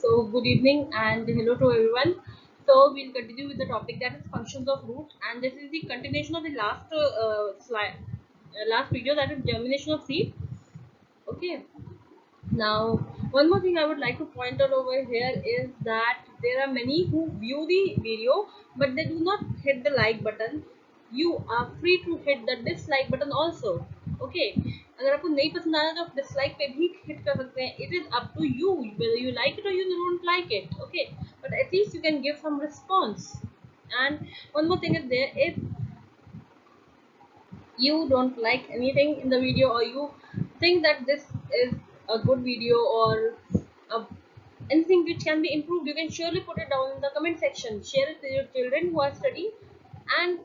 So good evening and hello to everyone. So we'll continue with the topic that is functions of root, and this is the continuation of the last slide, last video, that is germination of seed. Okay. Now, one more thing I would like to point out over here is that there are many who view the video but they do not hit the like button. You are free to hit the dislike button also. Okay, अगर आपको नहीं पसंद आया तो आप dislike पे भी hit कर सकते हैं. It is up to you whether you like it or you don't like it. Okay, but at least you can give some response. And one more thing is there, if you don't like anything in the video or you think that this is a good video or a, anything which can be improved, you can surely put it down in the comment section. Share it with your children who are studying and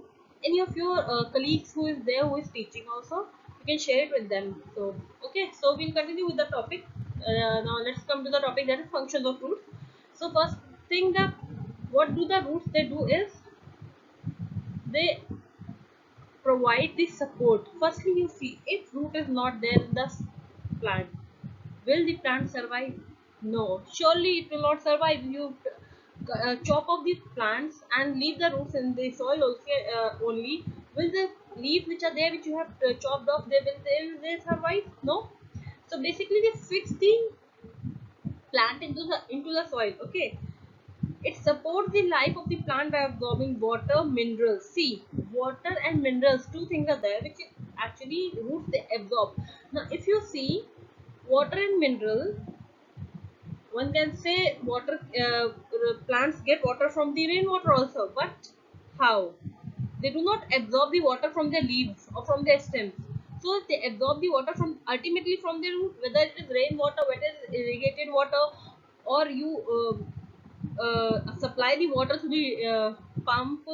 any of your colleagues who is there who is teaching also. You can share it with them. So okay, so we'll continue with the topic. Now let's come to the topic, that is functions of roots. So first thing, that what do the roots they do is they provide the support. Firstly, you see, if root is not there in the plant, will the plant survive? No, surely it will not survive. You chop off the plants and leave the roots in the soil also, only. Will the leaves which are there, which you have chopped off, they survive? No. So basically, they fix the plant into the soil. Okay, it supports the life of the plant by absorbing water, minerals. See, water and minerals, two things are there which actually roots they absorb. Now, if you see water and mineral, one can say water plants get water from the rainwater also, but how? They do not absorb the water from their leaves or from their stems. So they absorb the water from ultimately from their root, whether it is rainwater, whether it is irrigated water, or you supply the water through the pump.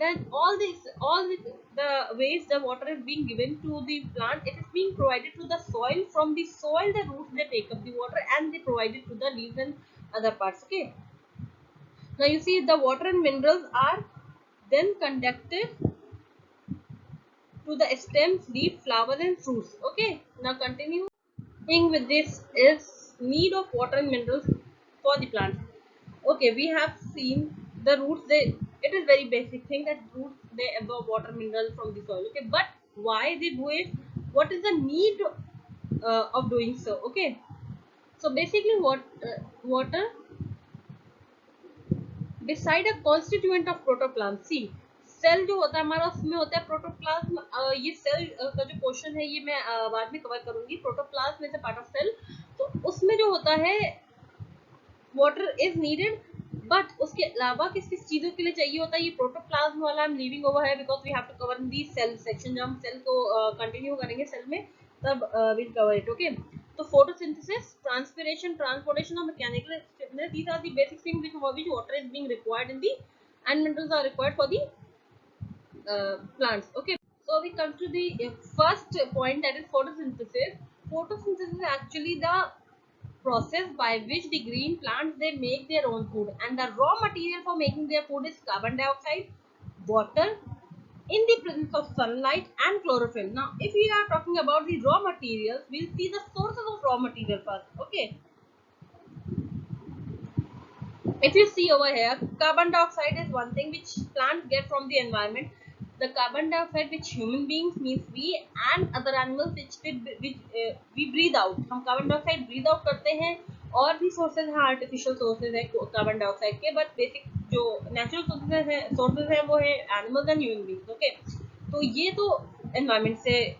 Then the ways the water is being given to the plant, it is being provided to the soil. From the soil, the roots they take up the water and they provide it to the leaves and other parts. Okay. Now you see the water and minerals are then conducted to the stems, leaf, flowers and fruits. Okay. Now continuing with this is need of water and minerals for the plant. Okay, we have seen the roots. It is very basic thing that roots they absorb water, mineral from the soil. Okay, but why they do it? What is the need of doing so? Okay, so basically, water beside a constituent of protoplasm. See, cell जो होता है हमारा, उसमें होता है protoplasm. ये cell का जो पोर्शन है ये मैं बाद में कवर करूंगी. Protoplasm is a part of cell. तो उसमें जो होता है वाटर इज नीडेड, बट उसके अलावा किस किस चीजों के लिए चाहिए होता है, ये प्रोटोप्लाज्म वाला आई एम लीविंग ओवर है because we have to cover in the cell section. जब हम सेल को कंटिन्यू करेंगे सेल में, तब विल कवर इट. ओके, तो फोटोसिंथेसिस, ट्रांसपिरेशन, ट्रांसपोर्टेशन और mechanical stiffness, these are the basic things which water is being required in the and minerals are required for the plants. Okay, so we come to the first point, that is photosynthesis. Photosynthesis is actually the process by which the green plants they make their own food, and the raw material for making their food is carbon dioxide, water in the presence of sunlight and chlorophyll. Now if we are talking about the raw materials, we'll see the sources of raw material first. Okay, if you see over here, carbon dioxide is one thing which plants get from the environment. The carbon dioxide which human beings, means we and other animals, we breathe out. हम carbon dioxide breathe out करते हैं. और भी sources हैं, artificial sources हैं carbon dioxide के, but basic जो natural sources हैं वो है animals and human beings. Okay, तो ये तो environment से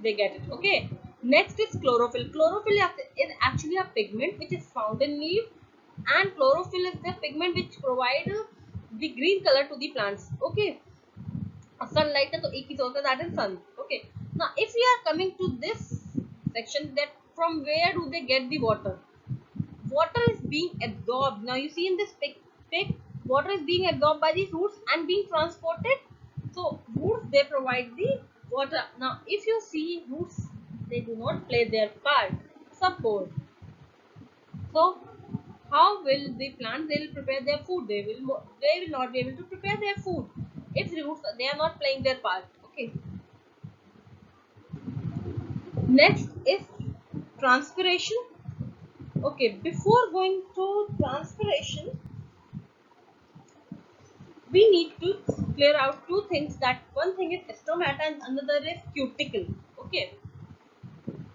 they get it. Okay, next is chlorophyll. Chlorophyll is actually a pigment which is found in leaf, and chlorophyll is the pigment which provide the green color to the plants. Okay, sunlight है तो एक ही source है, that is sun. Okay, now if we are coming to this section, that from where do they get the water? Water is being absorbed. Now you see in this pic, water is being absorbed by the roots and being transported. So roots they provide the water. Now if you see roots, they do not play their part. Suppose, so how will the plant they will prepare their food? They will not be able to prepare their food if roots they are not playing their part. Okay, next is transpiration. Okay, before going to transpiration, we need to clear out two things. That one thing is stomata and another is cuticle. Okay,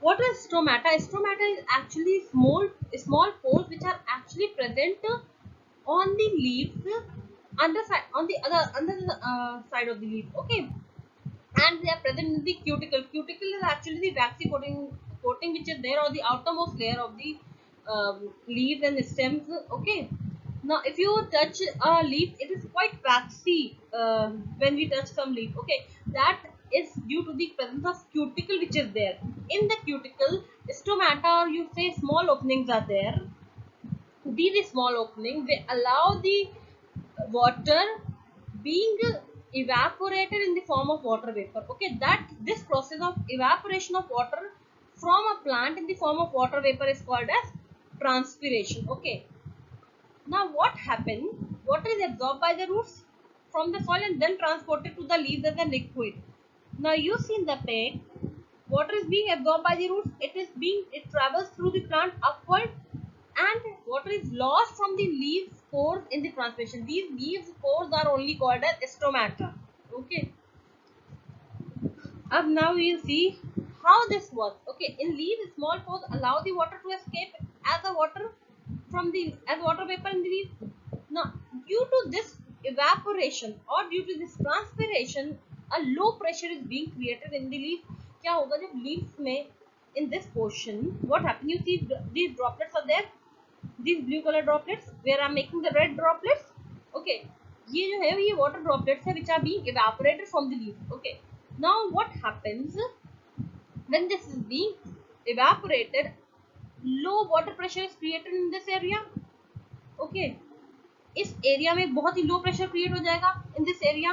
what is stomata? Stomata is actually small pores which are actually present on the leaves, underside on the other under the side of the leaf. Okay, and they are present in the cuticle. Cuticle is actually the waxy coating which is there on the outermost layer of the leaves and stems. Okay, now if you touch a leaf, it is quite waxy when we touch some leaf. Okay, that is due to the presence of cuticle which is there. In the cuticle, stomata, or you say small openings are there. These small openings, they allow the water being evaporated in the form of water vapor. Okay, that this process of evaporation of water from a plant in the form of water vapor is called as transpiration. Okay, now what happens? Water is absorbed by the roots from the soil and then transported to the leaves as a liquid. Now you see in the pic, water is being absorbed by the roots. It travels through the plant upward, and water is lost from the leaves pores in the transpiration. These leaves pores are only called as stomata. Okay. Now we'll see how this works. Okay, in leaves, small pores allow the water to escape as a water from the as water vapor in the leaf. Now, due to this evaporation or due to this transpiration, a low pressure is being created in the leaf. क्या होगा जब leaves में in this portion, what happens? You see these droplets are there, these blue color droplets, where I'm making the red droplets. Okay, ये जो है ये water droplets है which are being evaporated from the leaf. Okay, now what happens when this is being evaporated? Low water pressure is created in this area. Okay, इस area में बहुत ही low pressure create हो जाएगा in this area.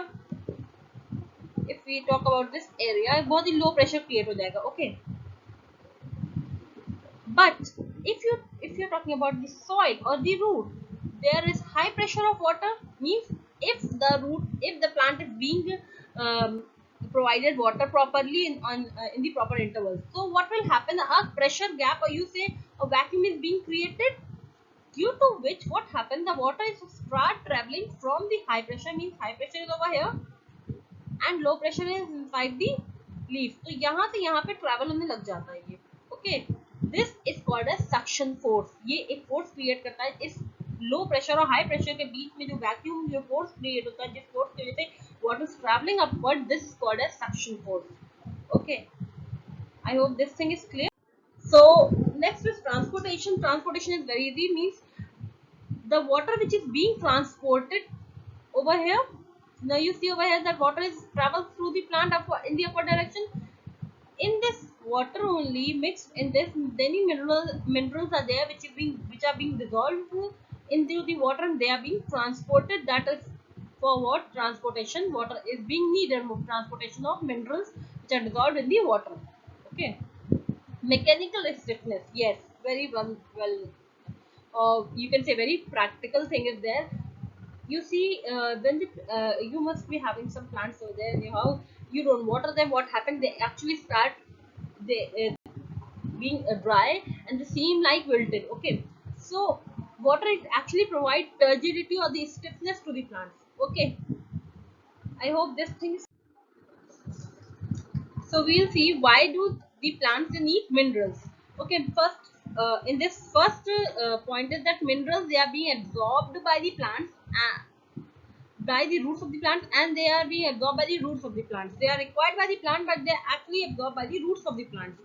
If we talk about this area, बहुत ही low pressure create हो जाएगा. Okay, but if you're talking about the soil or the root, there is high pressure of water. Means if the plant is being provided water properly in the proper intervals, so what will happen? A pressure gap, or you say a vacuum, is being created, due to which what happens, the water is start traveling from the high pressure, means high pressure is over here and low pressure is inside the leaf. तो यहाँ से यहाँ पे travel होने लग जाता है ये. Okay, this is called as suction force. ये एक फोर्स क्रिएट करता है इस लो प्रेशर और हाई प्रेशर के बीच में, जो वैक्यूम जो फोर्स क्रिएट होता है, जिस फोर्स की वजह से water is travelling upward, this is called as suction force. Okay, I hope this thing is clear. So next is transportation. Transportation is very easy. Means the water which is being transported over here. Now you see over here that water is travels through the plant in the upward direction. In this water only mixed in this, many minerals are there which are being dissolved into the water, and they are being transported. That is for what? Transportation. Water is being needed for transportation of minerals which are dissolved in the water. Okay. Mechanical stiffness. Yes, very well. You can say very practical thing is there. You see, when you must be having some plants over there, how you don't water them, what happens? They actually start they being dry and they seem like wilted. Okay, so water it actually provide turgidity or the stiffness to the plants. Okay, I hope this thing is. So we'll see why do the plants need minerals. Okay, first in this first point is that minerals, they are being absorbed by the plants, by the roots of the plants, and they are being absorbed by the roots of the plants. They are required by the plant, but they are actually absorbed by the roots of the plants.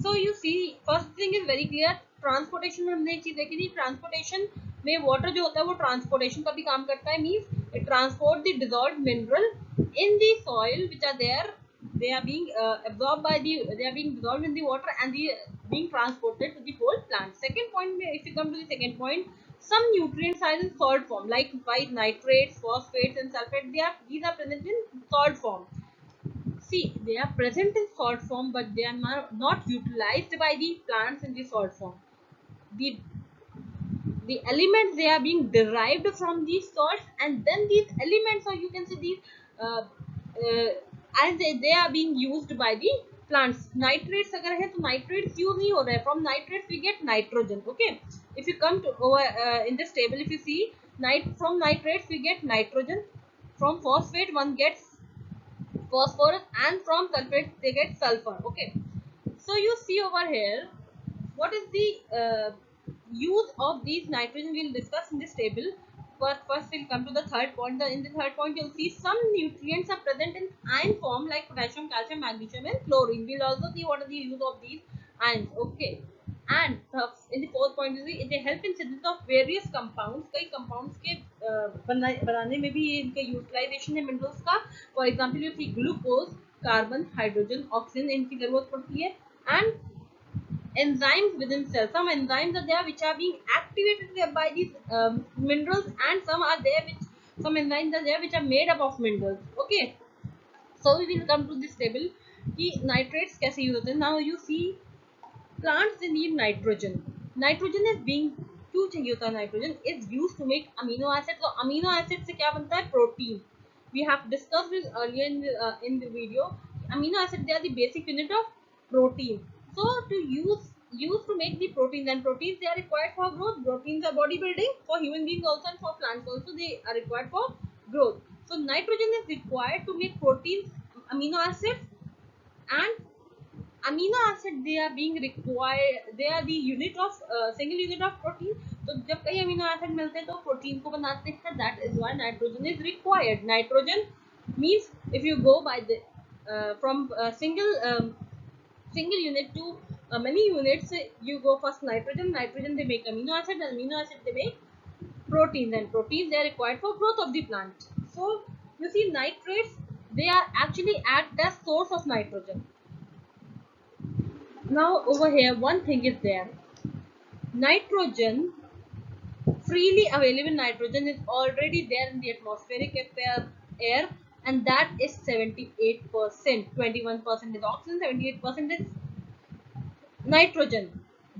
So you see, first thing is very clear. Transportation में हमने एक चीज देखी थी. Transportation में water जो होता है वो ट्रांसपोर्टेशन का भी काम करता है. Means it transport the dissolved mineral in the soil which are there. They are being absorbed by they are being dissolved in the water, and they being transported to the whole plant. Second point, if you come to the second point, some nutrients are in salt form, like white nitrates, phosphates, and sulfates. These are present in salt form. See, they are present in salt form, but they are not utilized by the plants in the salt form. The elements, they are being derived from these salts, and then these elements, or you can say these, uh, and they are being used by the plants nitrates अगर है तो nitrates use नहीं हो रहा है, from nitrates we get nitrogen. Okay, if you come to in this table, if you see from nitrates we get nitrogen, from phosphate one gets phosphorus, and from sulfate they get sulfur. Okay, so you see over here what is the use of these nitrogen we'll discuss in this table. But first we'll come to the third point. In the third point you'll see some nutrients are present in ion form like potassium, calcium, magnesium and chlorine. We'll also see what are the use of these ions. Okay, and in the fourth point is they help in synthesis of various compounds. कई compounds के बनाने में भी ये इनका utilisation है minerals का. For example you see glucose, carbon, hydrogen, oxygen इनकी जरूरत पड़ती है. And enzymes within cells, some enzymes are there which are being activated by these minerals, and some are there which some enzymes are there which are made up of minerals. Okay, so we will come to this table कि nitrates कैसे use होते हैं. Now you see plants they need nitrogen. Nitrogen is being क्यों चाहिए होता है? Nitrogen is use to make amino acid. तो amino acid से क्या बनता है? Protein. We have discussed this earlier in the video. Amino acid they are the basic unit of protein. So to use to make the proteins, and proteins they are required for growth. Proteins are body building for human beings also, and for plants also they are required for growth. So nitrogen is required to make proteins, amino acids, and amino acid they are being required, they are the unit of single unit of protein. तो जब कई amino acid मिलते हैं तो protein को बनाते हैं. That is why nitrogen is required. Nitrogen means if you go by the from single unit to many units, you go first nitrogen they make amino acid, and amino acid they make proteins, and proteins they are required for growth of the plant. So you see nitrates they are actually act as source of nitrogen. Now over here one thing is there. Nitrogen, freely available nitrogen is already there in the atmospheric air, and that is 78%. 21% is oxygen, 78% is nitrogen.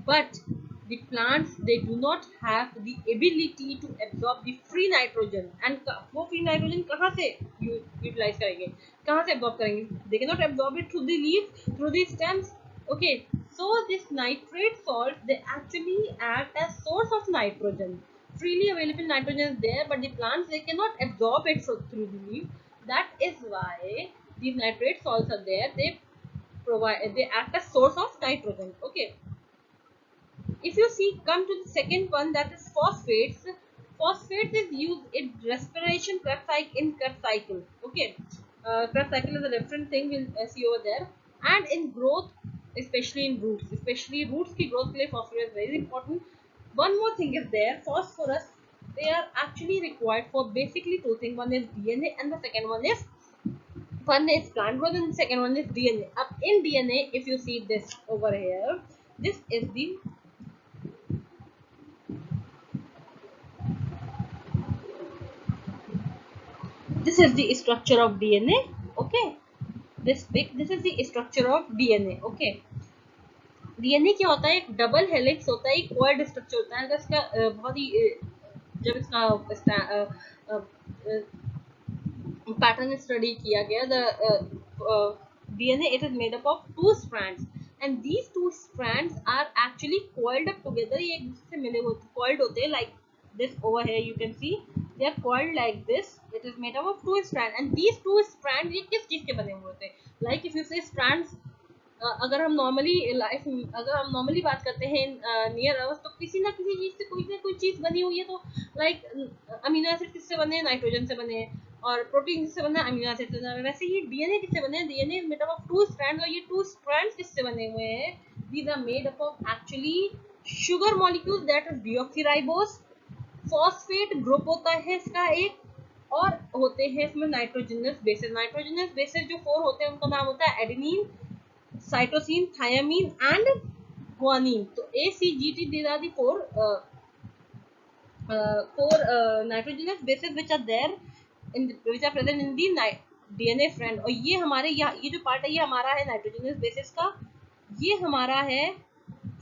But the plants they do not have the ability to absorb the free nitrogen. And वो free nitrogen कहाँ से utilize करेंगे, कहाँ से absorb करेंगे? They cannot absorb it through the leaves, through the stems. Okay, so this nitrate salt they actually act as source of nitrogen. Freely available nitrogen is there, but the plants they cannot absorb it through the leaf. That is why these nitrate salts are there. They act as source of nitrogen. Okay, if you see come to the second one, that is phosphates. Phosphates is used in respiration in Krebs cycle. Okay, Krebs cycle is a different thing we'll see over there. And in growth, especially in roots, especially roots की growth के लिए phosphorus is very important. One more thing is there, phosphorus they are actually required for basically two things. One is DNA, and the second one is plant growth, and the second one is DNA. Up in DNA, if you see this over here, this is the structure of DNA. Okay, this is the structure of DNA. Okay, DNA क्या होता है? एक double helix होता है, एक quad structure होता है. अगर इसका बहुत ही जब इसका पैटर्न स्टडी किया गया, the DNA it is made up of two strands, and these two strands are actually coiled up together. ये एक दूसरे से मिले हुए coiled होते हैं, like this over here you can see they are coiled like this. It is made up of two strands, and these two strands ये किस चीज के बने हुए होते हैं? Like if you say strands, अगर हम नॉर्मली बात करते हैं नियर अर्थ, तो किसी ना किसी चीज से कोई चीज बनी हुई है. तो लाइक अमीनो एसिड किससे बने हैं? नाइट्रोजन से बने हैं. और प्रोटीन किससे बना है? अमीनो एसिड से. वैसे ही डीएनए किससे बने हैं? DNA is made up of two strands, और ये टू स्ट्रैंड्स किससे बने हुए हैं? These are made up of actually sugar molecules, that is deoxyribose. Phosphate group होता है इसका एक, और होते हैं इसमें नाइट्रोजनस बेसेस. नाइट्रोजनस बेसेस जो 4 होते हैं उनका नाम होता है adenine, cytosine, thiamine and guanine. तो ACGT, these are the four nitrogenous bases which are there which are present in the DNA strand. और ये हमारे ये जो पार्ट है ये हमारा है नाइट्रोजनस बेसिस का, ये हमारा है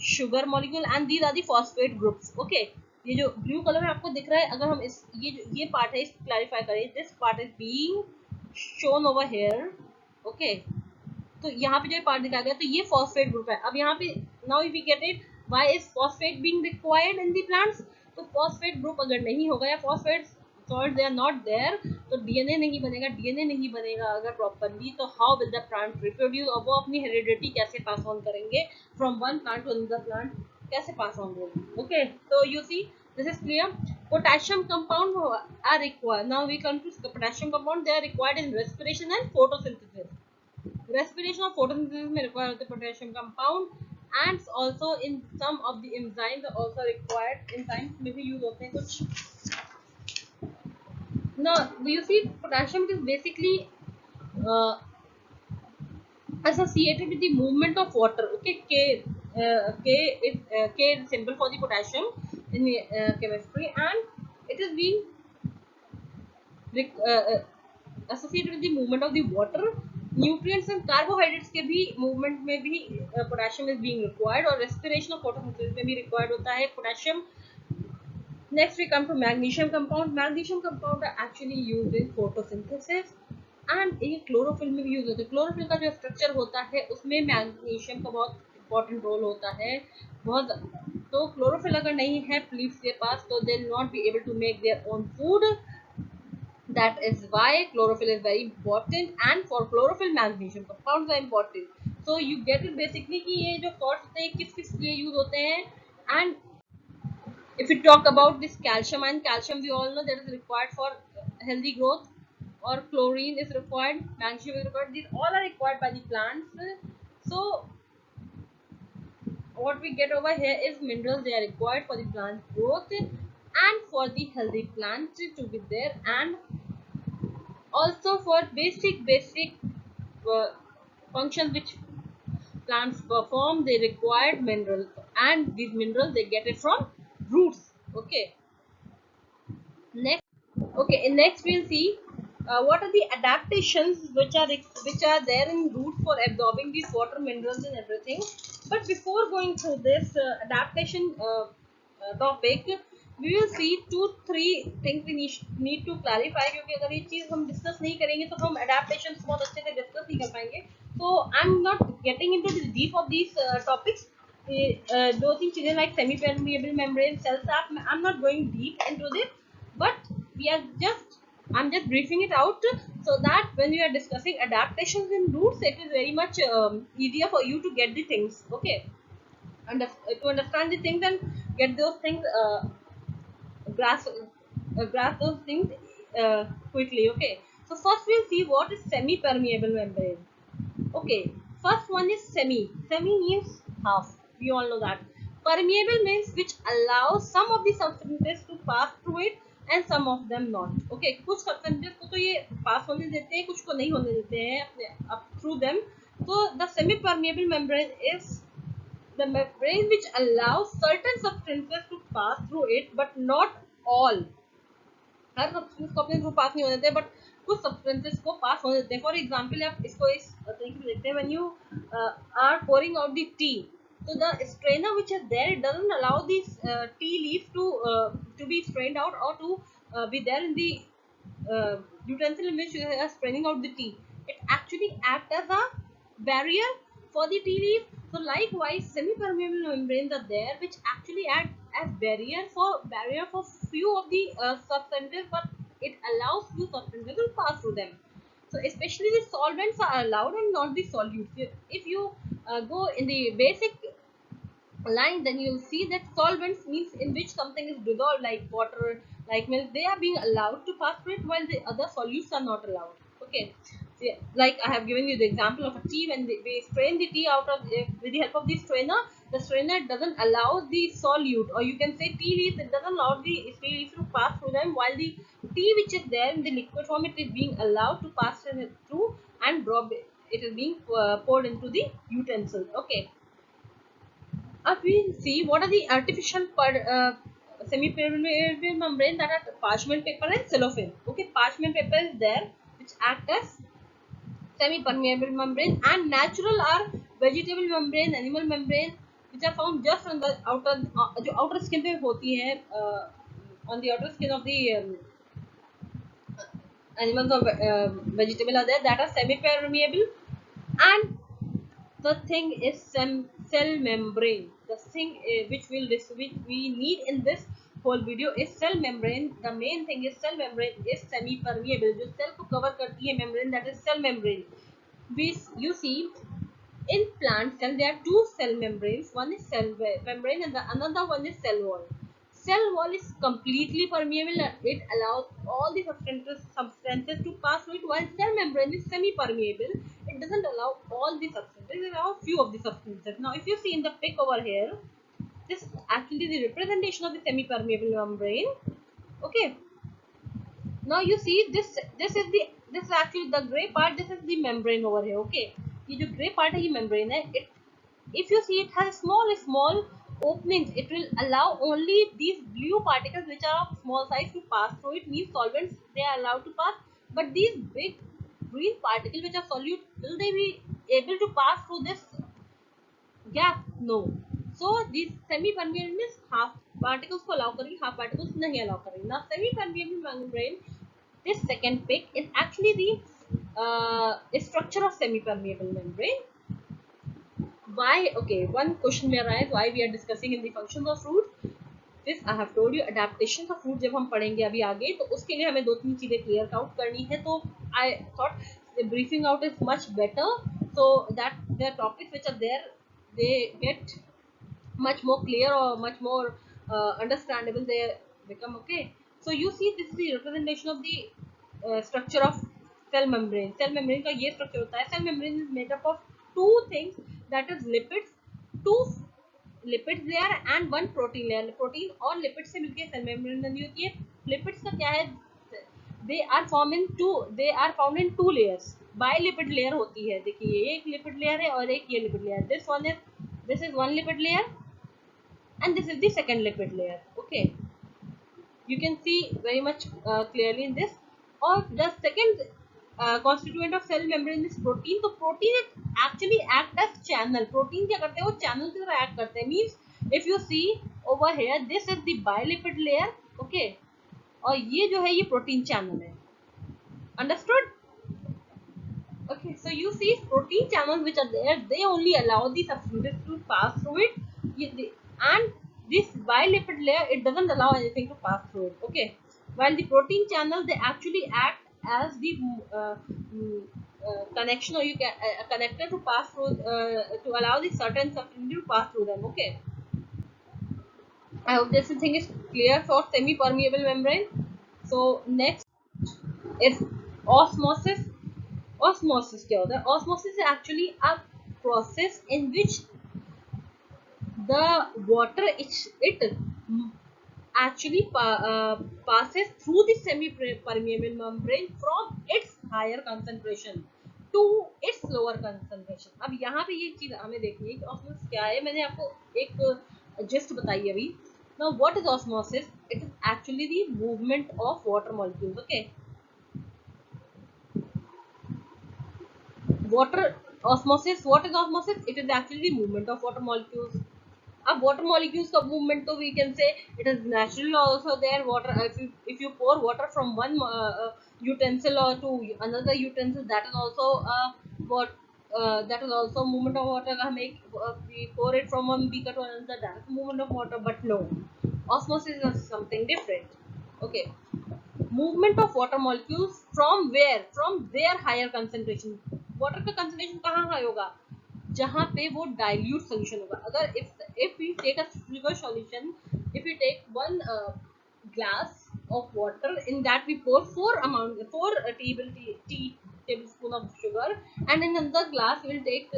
sugar molecule, and these are the phosphate groups. Okay, ये जो ब्लू कलर में आपको दिख रहा है, अगर हम ये पार्ट है इसको क्लैरिफाई करें, this part is being shown over here. Okay, तो यहाँ पे जो पार्ट दिखाया गया, तो ये फॉस्फेट ग्रुप है। अब यहाँ पे now if we get it, why is phosphate being required in the plants? तो फॉस्फेट ग्रुप अगर नहीं होगा या phosphate salt they are not there, तो डीएनए नहीं बनेगा। डीएनए नहीं बनेगा अगर प्रॉपर्ली, तो how will the plant reproduce, और वो अपनी हेरिडिटी कैसे पास ऑन करेंगे from one plant to another plant, कैसे पास ऑन होगी? ओके, तो you see this is clear. Potassium compound are required. Now we come to potassium compound. They are required in respiration and photosynthesis. Respiration और photosynthesis में required होते हैं potassium compound, and also in some of the enzymes are also required. Enzymes में भी use होते हैं कुछ. Now you see potassium is basically uh, associated with the movement of water. Okay, K is symbol for the potassium in the chemistry, and it is being associated with the movement of the water, nutrients and carbohydrates के भी movement में भी potassium is being required, और respiration और photosynthesis में भी required होता है potassium. Next we come to magnesium compound. Magnesium compound are actually used in photosynthesis, and ये क्लोरोफिल में भी यूज होता है. क्लोरोफिल का जो स्ट्रक्चर होता है उसमें मैग्नीशियम का बहुत इंपॉर्टेंट रोल होता है, बहुत. तो क्लोरोफिल अगर नहीं है प्लीज के पास, तो they will not be able to make their own food. That is why chlorophyll is very important, and for chlorophyll magnesium compounds are important. So you get it basically कि ये जो salts होते हैं किस किस लिए यूज होते हैं. And if we talk about this calcium, and calcium we all know that is required for healthy growth, or chlorine is required, magnesium is required. These all are required by the plants. So what we get over here is minerals. They are required for the plant growth and for the healthy plant to be there, and also for basic functions which plants perform, they require minerals, and these minerals they get it from roots. Okay, next we'll see what are the adaptations which are there in roots for absorbing these water minerals and everything. But before going through this adaptation topic, we will see 2-3 things we need to clarify, क्योंकि अगर ये चीज हम discuss नहीं करेंगे तो हम adaptations बहुत अच्छे से डिस्कस नहीं कर पाएंगे. So I'm not getting into the deep of these topics. दो तीन चीजें like semi permeable membrane, cell sap, I'm not going deep into this, but I'm just briefing it out, so that when we are discussing adaptations in roots, it is very much easier for you to get the things. Okay, and to understand the things and get those things grasp those things quickly. Okay, so first we'll see what is semi permeable membrane. Okay, first one is semi. Semi means half, we all know that. Permeable means which allows some of the substances to pass through it and some of them not. Okay, कुछ substances को तो ये pass होने देते हैं, कुछ को नहीं होने देते हैं अपने up through them. So the semi permeable membrane is the membrane which allows certain substances to pass through it, but not all. Her substance को अपने थ्रू पास नहीं होने देते, बट कुछ सब्सटेंसेस को पास होने देते हैं. फॉर एग्जांपल आप इसको इस तरीके से देखते हैं, when you are pouring out the tea, so the strainer which is there, it doesn't allow these tea leaves to be strained out, or to be there in the utensil in which you are straining out the tea. It actually acts as a barrier for the tea leaf. So likewise semi-permeable membranes are there which actually act as barrier for few of the substances, but it allows few substances to pass through them. So especially the solvents are allowed and not the solutes. If you go in the basic line, then you'll see that solvents means in which something is dissolved, like water, like milk, they are being allowed to pass through it, while the other solutes are not allowed. Okay, so, like I have given you the example of a tea. When we strain the tea out of with the help of the strainer doesn't allow the solute, or you can say tea leaves, it doesn't allow the tea leaves to pass through them, while the tea which is there in the liquid form, it is being allowed to pass through and drop it is being poured into the utensil. Okay, we see what are the artificial semi-permeable membrane, that are parchment paper and cellophane. Okay, parchment paper is there which act as semi-permeable membrane, and natural are vegetable membrane, animal membrane, which are found just on the outer जो outer skin पे होती है, on the outer skin of the animals or vegetable are there, that are semi-permeable. And the thing is cell membrane. The thing which we need in this whole video is cell membrane. The main thing is cell membrane is semi permeable, जो cell को cover करती है membrane, that is cell membrane. You see, in plant cell there are two cell membranes. One is cell membrane and the another one is cell wall. Cell wall is completely permeable. It allows all the substances to pass through it, while cell membrane is semi-permeable. It doesn't allow all the substances. It allows few of the substances. Now, if you see in the pic over here, this is actually the representation of the semi-permeable membrane. Okay. Now you see this is actually the gray part. This is the membrane over here. Okay. ये जो gray part है ये membrane है. If you see, it has small openings. It will allow only these blue particles which are of small size to pass through it. Means solvents, they are allowed to pass, but these big green particles which are solute, will they be able to pass through this gap? No. So these semi-permeable means half particles को allow करेंगे, half particles नहीं allow करेंगे. Now semi-permeable membrane, this second pic is actually the structure of semi-permeable membrane. Why? Okay, one question may arise, why we are discussing in the functions of fruit. This I have told you, adaptation of fruit जब हम पढ़ेंगे अभी आगे, तो उसके लिए हमें दो तीन चीजें क्लियर आउट करनी है. तो I thought the briefing out is much better, so that the topics which are there, they get much more clear or much more understandable. They become okay. So you see, this is the representation of the structure of cell membrane. Cell membrane का ये structure होता है. Cell membrane is made up of two things, that is lipids, two lipids layer and one protein layer. Protein और lipid से मिलके cell membrane बनी होती है. Lipids का क्या है? They are found in two layers. Bilipid layer होती है. देखिए ये एक lipid layer है और एक ये lipid layer. This is one lipid layer and this is the second lipid layer. Okay, you can see very much clearly in this. Or the second constituent of cell membrane is protein. तो protein actually act as channel. Protein क्या करते हैं? वो channel की तरह act करते हैं. Means if you see over here, this is the bilipid layer. Okay, और ये जो है ये protein channel है. Understood? Okay, so you see protein channels which are there, they only allow the substances to pass through it, and this bilipid layer, it doesn't allow anything to pass through it. Okay, while the protein channels, they actually act as the connection, or you can a connector to pass through to allow the certain substances to pass through them. Okay, I hope this thing is clear for semi-permeable membrane. So next is osmosis. Osmosis क्या होता है? Osmosis is actually a process in which the water it actually passes through the semi-permeable membrane from its higher concentration to its lower concentration. अब यहाँ पे ये चीज हमें देखनी है कि osmosis क्या है. मैंने आपको एक gist बताई अभी. Now what is osmosis? It is actually the movement of water molecules. Okay. Osmosis, what is osmosis? It is actually the movement of water molecules. अब water molecules का movement, तो we can say it is natural also there. Water, if you pour water from one utensil or to another utensil, that is also that is also movement of water. We pour it from one beaker to another, that is movement of water. But no, osmosis is something different. Okay, movement of water molecules from where? From their higher concentration. Water का concentration कहाँ high होगा? जहाँ पे वो dilute solution होगा. अगर if we take a sugar solution, if we take one glass of water, in that we pour 4 tablespoon of sugar, and in another glass we will take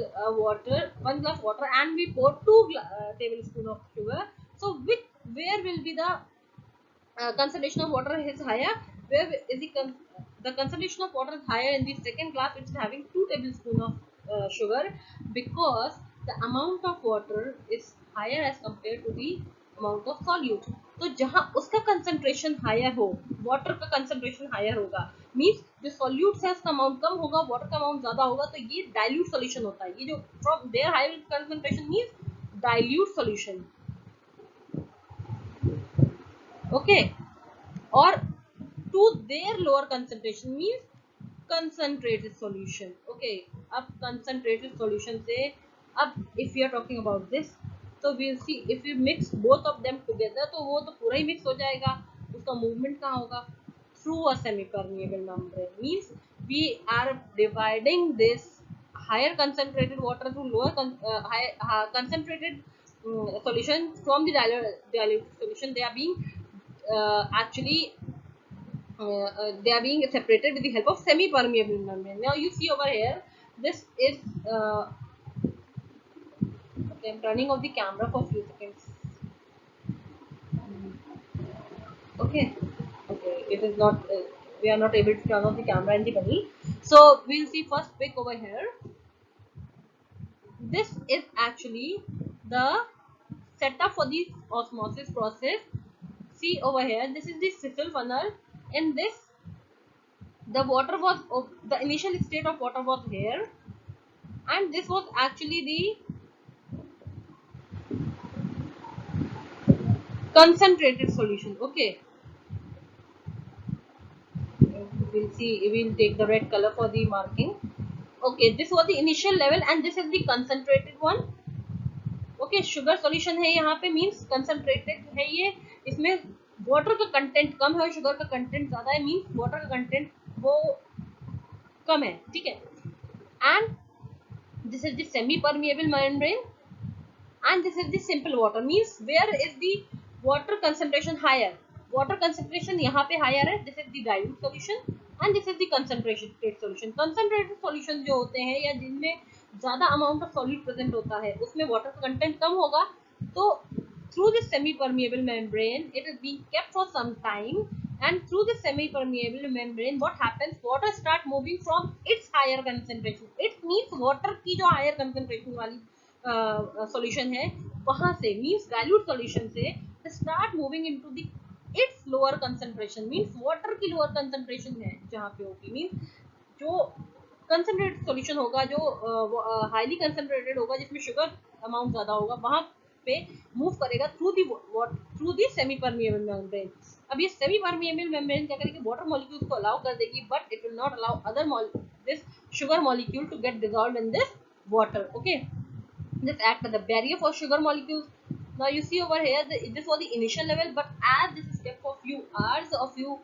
one glass water, and we pour 2 tablespoon of sugar. So where will be the concentration of water is higher? Where is the concentration of water is higher in the second glass, which is having 2 tablespoons of sugar, because the amount of water is higher as compared to the amount of solute. तो जहाँ उसका concentration higher हो, water का concentration higher होगा, means जो solute है उसका amount कम होगा, water का amount ज़्यादा होगा, तो ये dilute solution होता है. ये जो from their higher concentration means dilute solution. Okay, or to their lower concentration means concentrated solution. Okay, अब concentrated solution से अब if you are talking about this, तो we'll see if you mix both of them together, तो वो तो पूरा ही mix हो जाएगा, उसका movement कहाँ होगा? Through a semi-permeable membrane. Means we are dividing this higher concentrated water to lower concentrated solution from the dilute solution. They are being actually they are being separated with the help of semi-permeable membrane. Now you see over here, this is okay, I'm turning off the camera for a few seconds. Okay, okay, it is not. We are not able to turn off the camera and the bunny. So we'll see first pick over here. This is actually the setup for the osmosis process. See over here, this is the Sissel funnel. In this, the water was the initial state of water was here, and this was actually the concentrated solution. Okay, we'll see. We'll take the red color for the marking. Okay, this was the initial level, and this is the concentrated one. Okay sugar solution है यहाँ पे, means concentrated है ये, इसमें water का content कम है, sugar का content ज्यादा है, मींस वाटर का कंटेंट वो कम है, ठीक है. And this is the semi permeable membrane, and this is the simple water, means where is the water concentration higher, water concentration यहाँ पे higher है, this is the dilute solution and this is the concentrated solution. concentrated solution जो होते हैं या जिनमें ज्यादा amount of solute present होता है उसमें water का content कम होगा, तो through this semi permeable membrane it is being kept for some time, and through the semi permeable membrane what happens, water start moving from its higher concentration, it means water की जो higher concentration वाली solution है वहां से, means dilute solution से start moving into the it's lower concentration, means water की lower concentration है जहां पे होगी, मींस जो कंसंट्रेटेड सॉल्यूशन होगा, जो हाईली कंसंट्रेटेड होगा, जिसमें शुगर अमाउंट ज्यादा होगा, वहां पे मूव करेगा through the semi permeable membrane. अब ये सेमी परमिएबल मेम्ब्रेन क्या करेगी, वाटर मॉलिक्यूल्स को अलाउ कर देगी, but it will not allow other this sugar molecule to get dissolved in this water. Okay, this act as a barrier for sugar molecules. Now you see over here, this was the initial level, but as this is kept for few hours or few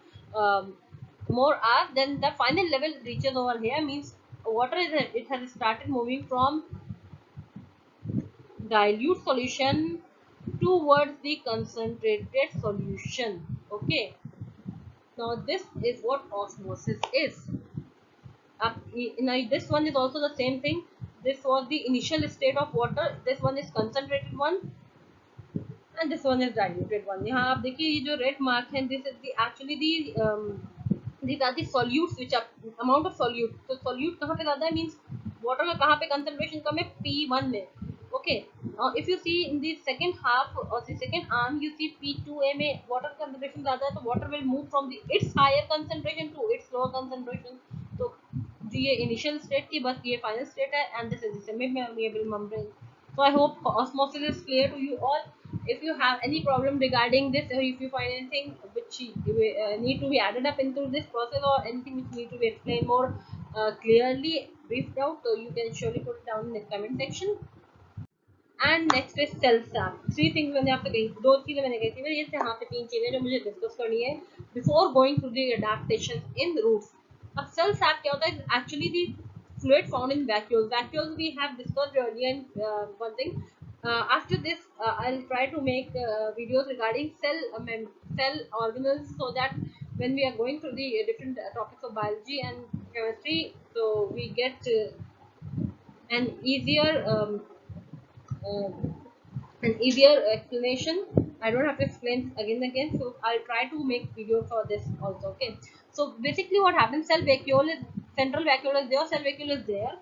more hours, then the final level reaches over here, means water it has started moving from dilute solution towards the concentrated solution. Okay, now this is what osmosis is. Now this one is also the same thing. This was the initial state of water, this one is concentrated one, and this one is diluted one. यहाँ आप देखिए ये जो red mark है, this is the actually the these are the solutes which are amount of solute. तो solute कहाँ पे ज़्यादा है, means water का कहाँ पे concentration कम है, P1 में. Okay, if you see in the second half or the second arm, you see P2A में water concentration ज़्यादा है, तो water will move from the its higher concentration to its lower concentration. तो जो ये initial state की, बस ये फाइनल स्टेट है, and this is semi permeable membrane. So I hope osmosis is clear to you all. If you have any problem regarding this, or if you find anything which need to be added up into this process, or anything which need to be explained more clearly, briefed out, so you can surely put it down in the comment section. And next is cell sap. Three things मैंने आपसे कही, दो चीजें मैंने कही थी, ये यहाँ पे तीन चीजें जो मुझे डिस्कस करनी है before going to the adaptation in the roots. अब cell sap क्या होता है, actually the fluid found in vacuoles. Vacuoles we have discussed earlier in one thing. After this, I'll try to make videos regarding cell organelles, so that when we are going through the different topics of biology and chemistry, so we get an easier uh, an easier explanation. I don't have to explain again and again, so I'll try to make video for this also. Okay, so basically what happens, cell vacuole is, central vacuole is there, cell vacuole is there.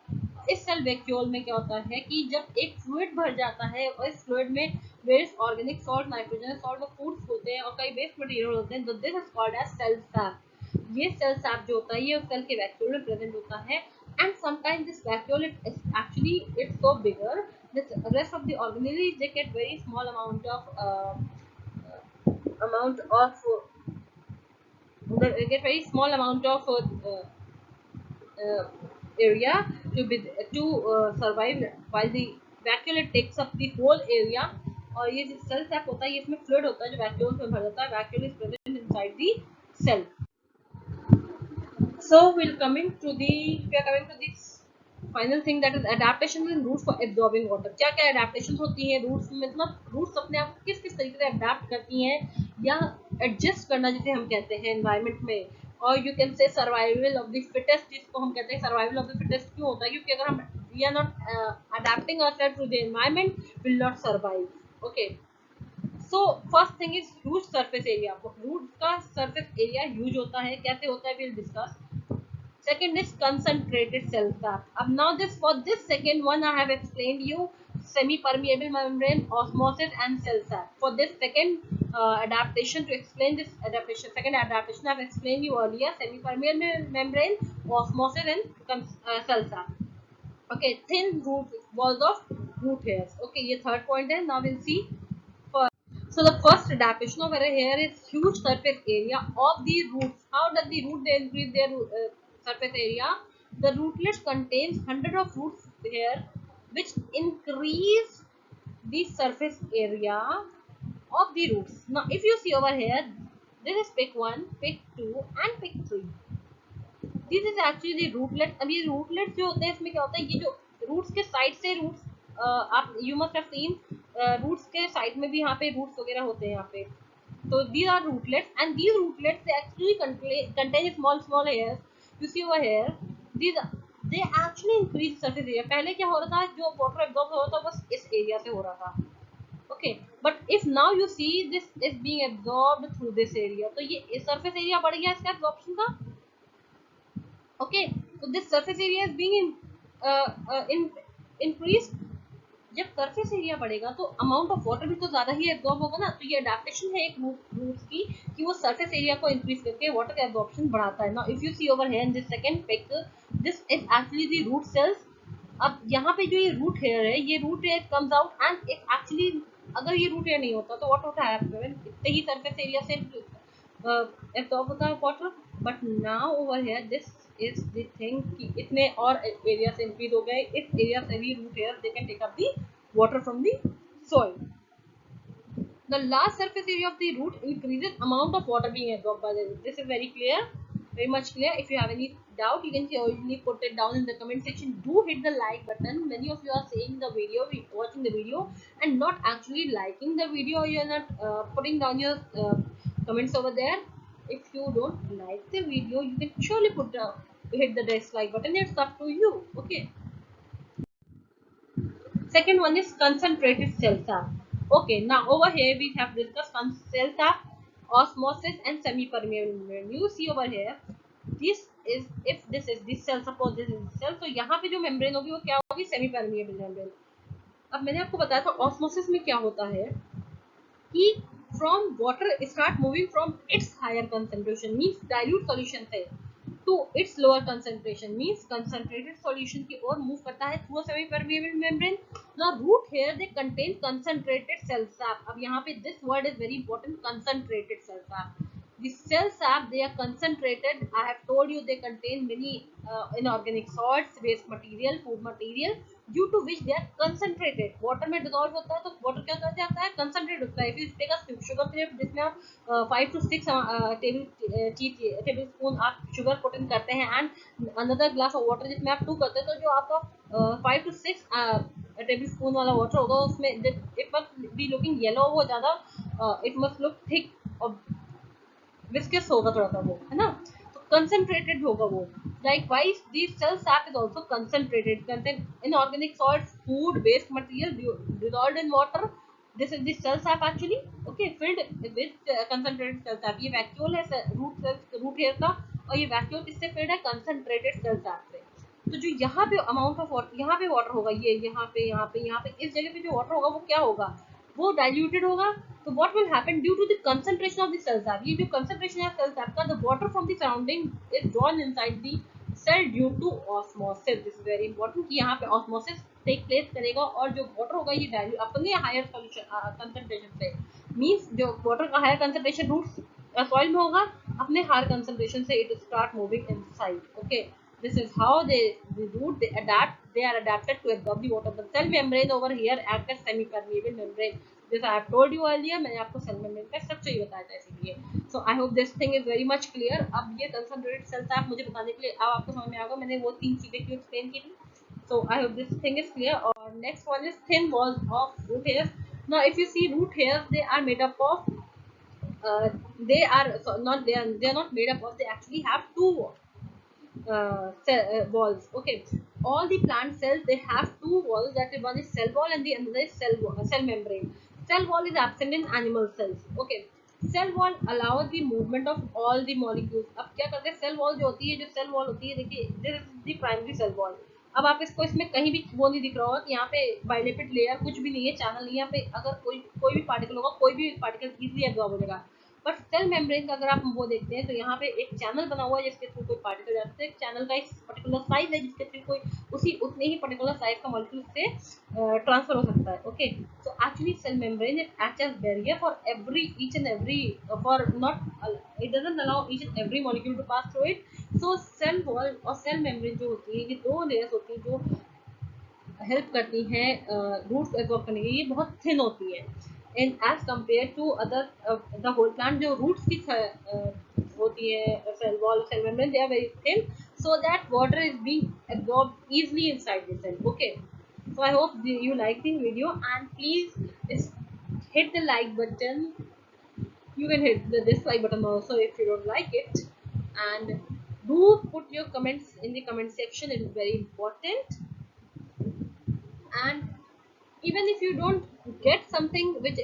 इस cell vacuole में क्या होता है कि जब एक fluid भर जाता है और इस फ्लूइड में various organic salt, nitrogen salt और फूड्स होते हैं और कई बेस मटेरियल होते हैं, तो this is called as cell sap. ये सेल सैप जो होता है ये सेल के वैक्यूल में प्रेजेंट होता है, and sometimes this vacuole actually it's so bigger, this rest of the organelles they get very small amount of they get very small amount of area to survive while the vacuole it takes up the whole area, और ये जो cell SAP होता है ये इसमें fluid होता है जो वैक्यूल में भर जाता है, vacuole is present inside the cell. So we are coming to this final thing, that is adaptation in roots for absorbing water. क्या क्या adaptations होती हैं roots में, मतलब roots अपने आप किस किस तरीके से adapt करती हैं या adjust करना जिसे हम कहते हैं environment में, और you can say survival of the fittest, जिसको हम कहते हैं survival of the fittest क्यों होता है, क्योंकि अगर हम we are not adapting ourselves to the environment, will not survive. Okay. So first thing is huge surface area. root का surface area huge होता है, कैसे होता है we'll discuss. Second is concentrated cell sap. Now this, for this second one I have explained you semi-permeable membrane, osmosis and cell sap. For this second adaptation, to explain this adaptation, second adaptation I have explained you earlier, semi-permeable membrane, osmosis and cell sap. Okay, thin root walls of root hairs. Okay, ये third point है. Now we'll see. So the first adaptation over here is huge surface area of the roots. How does the root they increase their surface area? The rootlets contains hundred of roots here, which increase the surface area of the roots. Now, if you see over here, this is pick 1, pick 2, and pick 3. This is actually the rootlet. अब ये rootlets जो होते हैं इसमें क्या होता है, ये जो roots के side से roots आप you must have seen roots के side में भी यहाँ पे roots वगैरह होते हैं यहाँ पे. So these are rootlets, and these rootlets they actually contain small hairs. You see over here, these they actually increase surface area. पहले क्या हो रहा था, जो water absorb हो रहा था बस इस area से हो रहा था. Okay, but if now you see this is being absorbed through this area, तो ये surface area बढ़ गया इसका absorption का. Okay, so this surface area is being increased. जब सरफेस एरिया बढ़ेगा तो अमाउंट ऑफ वाटर भी तो ज्यादा ही एब्जॉर्ब होगा ना, तो ये अडैप्टेशन है एक रूट्स की कि वो सरफेस एरिया को इंक्रीज करके वाटर का एब्जॉर्प्शन बढ़ाता है. Now if you see over here in this second pic, this is actually the root cells. अब यहाँ पे जो ये रूट हेयर है, ये root hair comes out and it actually, अगर ये रूट हेयर नहीं होता तो व्हाट वुड हैपन, इतने ही सरफेस एरिया से एब्जॉर्ब होता है water. But now over here this is the thing कि इतने और एरिया से इंक्रीज हो गए, इस एरिया से भी root hair they can take up the water from the soil. The large surface area of the root increases amount of water being absorbed by the root. This is very clear, very much clear. If you have any doubt, you can certainly put it down in the comment section. Do hit the like button. Many of you are seeing the video, watching the video, and not actually liking the video. You are not putting down your comments over there. If you don't like the video, you can surely hit the dislike button. It's up to you. Okay. Second one is concentrated cell sap. Okay, now over here we have discussed cell sap, osmosis and semi-permeable membrane. You see over here, this is, if this is this cell, suppose this is cell, तो यहाँ पे जो membrane होगी वो क्या होगी, semi-permeable membrane. अब मैंने आपको बताया था osmosis में क्या होता है कि from water start moving from its higher concentration, means dilute solution से to its lower concentration, means concentrated solution की ओर move करता है through a semi-permeable membrane. Now root here they contain concentrated cell sap. अब यहाँ पे this word is very important, concentrated cell sap. The cell sap they are concentrated. I have told you they contain many inorganic salts, waste material, food material, due to which they are concentrated. Water में dissolve होता है तो water क्या कर जाता है, concentrate होता है. If you take a sugar syrup जिसमें आप 5 to 6 tablespoon आप sugar put in करते हैं and another glass of water जिसमें आप 2 करते हैं, तो जो आपका 5 to 6 tablespoon वाला water होगा उसमें it must be looking yellow, वो ज़्यादा it must look thick और viscous होगा थोड़ा सा, वो है ना, तो concentrated होगा वो. Likewise, the cell sap is also concentrated, contain inorganic salts, food, waste material dissolved in water. This is the cell sap actually. Okay, filled with concentrated cell sap. ये vacuole है root hair का, और ये vacuole किससे filled है, concentrated cell sap से. तो जो यहाँ पे amount of water, यहाँ पे water होगा, ये यहाँ पे इस जगह पे जो water होगा वो क्या होगा, वो diluted होगा. So what will happen due to the concentration of the cell sap? ये जो concentration है cell sap का, the water from the surrounding is drawn inside the cell due to osmosis. This is very important कि यहाँ पे osmosis take place करेगा और जो water होगा ये dilute अपने higher solution concentration से, means जो water का higher concentration roots soil में होगा, अपने higher concentration से it start moving inside. Okay, this is how the root they adapt they are adapted to absorb the water. The cell membrane over here act as semi-permeable membrane. This I have told you earlier. मैंने आपको cell membrane का structure ही बताया था इसीलिए. So I hope this thing is very much clear. अब ये concentrated cells आप मुझे बताने के लिए अब आपको समझ में आएगा मैंने वो 3 चीजें क्यों explain की थी. So I hope this thing is clear. Or next one is thin walls of root hairs. Now if you see root hairs, they are made up of they are so not they are not made up of, they actually have two walls. Okay, all the plant cells, they have two walls, that is one is cell wall and the another is cell membrane. Cell wall is absent in animal cells. Okay, cell wall allows the movement of all the molecules. अब क्या करते हैं, cell wall जो होती है, जो cell wall होती है, देखिए this is the primary cell wall. अब आप इसको इसमें कहीं भी वो नहीं दिख रहा होगा कि यहाँ पे बाइलेपिड लेयर कुछ भी नहीं है, चैनल नहीं है, यहाँ पे अगर कोई भी पार्टिकल होगा, कोई भी पार्टिकल इजीली एब्जॉर्ब हो जाएगा. बट सेल मेम्ब्रेन का अगर आप वो देखते हैं तो यहाँ पे एक चैनल बना हुआ है जिसके थ्रू कोई पार्टिकल जाता है. एक चैनल का एक पर्टिकुलर साइज है जिसके थ्रू कोई उतने ही पर्टिकुलर साइज का मॉलिक्यूल से ट्रांसफर हो सकता है. Okay, so actually cell membrane it acts as barrier for every each and every for not it doesn't allow each and every molecule to pass through it. So cell wall और cell membrane जो होती है, ये दो layers होती है जो help करती हैं रूट्स एब्जॉर्ब करने के लिए. ये बहुत थिन होती है and as compared to other the whole plant, जो roots की होती है cell wall cell membrane, they are very thin so that water is being absorbed easily inside the cell. Okay, so I hope you like this video and please hit the like button. You can hit the dislike button also if you don't like it, and do put your comments in the comment section. It is very important. And even if you don't get something which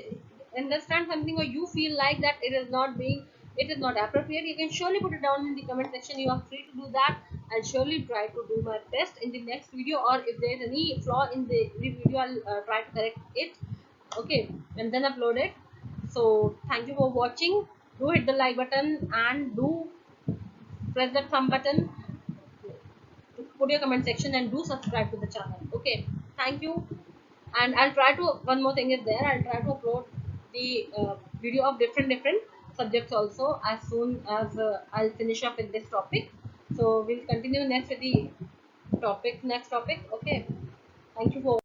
understand something, or you feel like that it is not appropriate, you can surely put it down in the comment section. You are free to do that. I'll surely try to do my best in the next video, or if there is any flaw in the video, I'll try to correct it. Okay, and then upload it. So thank you for watching. Do hit the like button and do press that thumb button, put your comment section, and do subscribe to the channel. Okay, thank you. And I'll try to, one more thing is there, I'll try to upload the video of different subjects also as soon as I'll finish up with this topic. So we'll continue next with the next topic. Okay, thank you for